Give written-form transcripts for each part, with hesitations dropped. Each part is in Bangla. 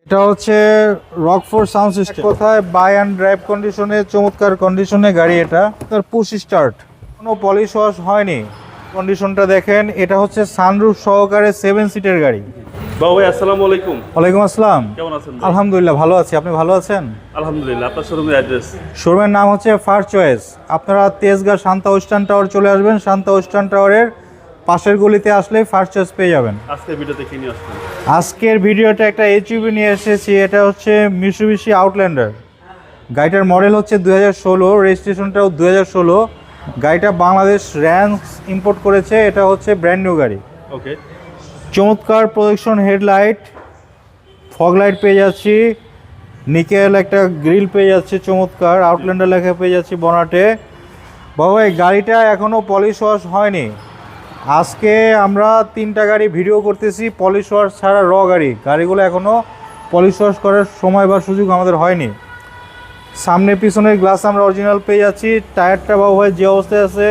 এটা হচ্ছে রকফোর সাউন্ড সিস্টেম। কোথায় বাই অ্যান্ড ড্রাইভ কন্ডিশনে, চমৎকার কন্ডিশনে গাড়ি। এটা তার পুশ স্টার্ট, কোনো পলিশ ওয়াশ হয়নি। কন্ডিশনটা দেখেন। এটা হচ্ছে সানরুফ সহকারে 7 সিটের গাড়ি। বাবু ভাই আসসালামু আলাইকুম। ওয়ালাইকুম আসসালাম। কেমন আছেন ভাই? আলহামদুলিল্লাহ ভালো আছি, আপনি ভালো আছেন? আলহামদুলিল্লাহ। আপনার শোরুমের অ্যাড্রেস? শোরুমের নাম হচ্ছে ফার্স্ট চয়েস। আপনারা তেজগাঁ শান্তা ওয়েস্টার্ন টাওয়ার চলে আসবেন। শান্তা ওয়েস্টার্ন টাওয়ারের পাশের গলিতে আসলেই ফার্স্ট চয়েস পেয়ে যাবেন। আজকের ভিডিওতে কি নিয়ে আসছেন? আজকের ভিডিওটা একটা এইচইউভি নিয়ে এসেছি। এটা হচ্ছে মিৎসুবিশি আউটল্যান্ডার। গাড়িটার মডেল হচ্ছে 2016, রেজিস্ট্রেশনটাও 2016। গাড়িটা বাংলাদেশ র্যান্স ইম্পোর্ট করেছে। এটা হচ্ছে ব্র্যান্ড নিউ গাড়ি। ওকে। চমৎকার প্রজেকশন হেডলাইট, ফগ লাইট পেয়ে যাচ্ছি, নিকেল একটা গ্রিল পেয়ে যাচ্ছে, চমৎকার আউটল্যান্ডার লেখা পেয়ে যাচ্ছি বনাটে। বাবা এই গাড়িটা এখনও পলিশ ওয়াশ হয়নি। আজকে আমরা 3টা গাড়ি ভিডিও করতেছি পলিশ ওয়াশ ছাড়া, গাড়িগুলো এখনও পলিশ ওয়াশ করার সময় বা সুযোগ আমাদের হয়নি। সামনে পিছনের গ্লাস আমরা অরিজিনাল পেয়ে যাচ্ছি। টায়ারটা বাবু ভাই যে অবস্থায় আছে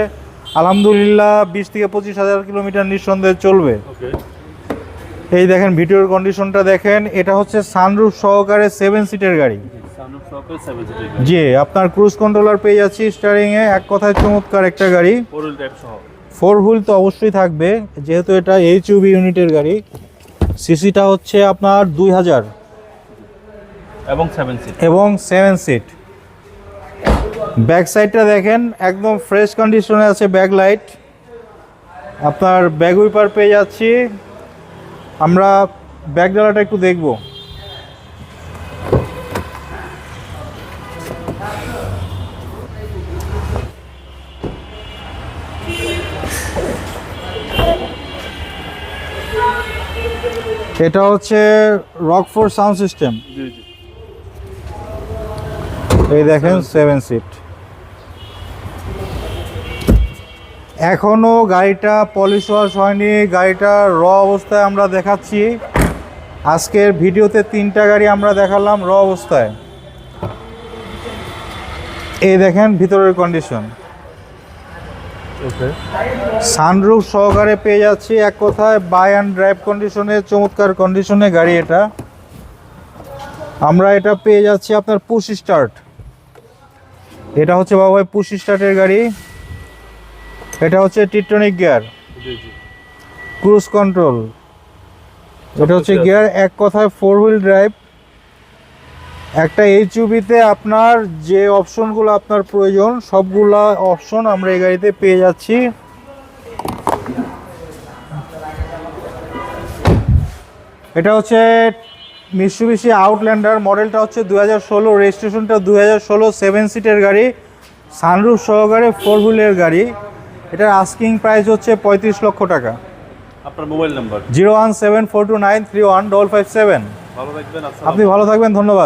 আলহামদুলিল্লাহ 20 থেকে 25 হাজার কিলোমিটার নিঃসন্দেহে চলবে। ওকে। এই দেখেন ভিডিওর কন্ডিশনটা দেখেন। এটা হচ্ছে সানরুফ সহকারে 7 সিটের গাড়ি। সানরুফ সহকারে 7 সিটের গাড়ি। জি, আপনার ক্রুজ কন্ট্রোলার পেয়ে যাচ্ছি স্টিয়ারিংয়ে। এক কথায় চমৎকার একটা গাড়ি। 4 হুইল ড্রাইভ সহ। 4 হুইল তো অবশ্যই থাকবে, যেহেতু এটা এইচইউভি ইউনিটের গাড়ি। সিসিটা হচ্ছে আপনার 2000 এবং 7 সিট। এবং 7 সিট। ব্যাক সাইডটা দেখেন একদম ফ্রেশ কন্ডিশনে আছে। ব্যাক লাইট, আপনার ব্যাক উইপার পেয়ে যাচ্ছি। আমরা ব্যাক ডালাটা একটু দেখব। এটা হচ্ছে রকফোর সাউন্ড সিস্টেম। জি জি। এই দেখেন 7 সিট। এখনো গাড়িটা পলিশ ওয়াশ হয়নি। গাড়িটা অবস্থায় আমরা দেখাচ্ছি। আজকের ভিডিওতে 3টা গাড়ি আমরা দেখালাম অবস্থায়। এই দেখেন ভিতরের কন্ডিশন। ওকে। সানরুফ সহকারে পেয়ে যাচ্ছি। এক কথায় বাই অ্যান্ড ড্রাইভ কন্ডিশনে, চমৎকার কন্ডিশনে গাড়ি। এটা আমরা এটা পেয়ে যাচ্ছি আপনার পুশ স্টার্ট। এটা হচ্ছে বাবা ভাই পুশ স্টার্টের গাড়ি। এটা হচ্ছে টিট্রনিক গিয়ার, জি জি। Cruise control. এটা হচ্ছে গিয়ার। এক কথায় 4 হুইল ড্রাইভ। একটা এইচইউভিতে আপনার যে অপশনগুলো আপনার প্রয়োজন সবগুলা অপশন আমরা এই গাড়িতে পেয়ে যাচ্ছি। এটা হচ্ছে মিৎসুবিশি আউটল্যান্ডার। মডেলটা হচ্ছে 2016, রেজিস্ট্রেশনটা 2016, 7 সিটের গাড়ি, সানরুফ সহকারে 4 হুইলের গাড়ি। এটার আস্কিং প্রাইস হচ্ছে 35 লক্ষ টাকা। আপনার মোবাইল নাম্বার? 01742931557। ভালো থাকবেন। আপনি ভালো থাকবেন, ধন্যবাদ।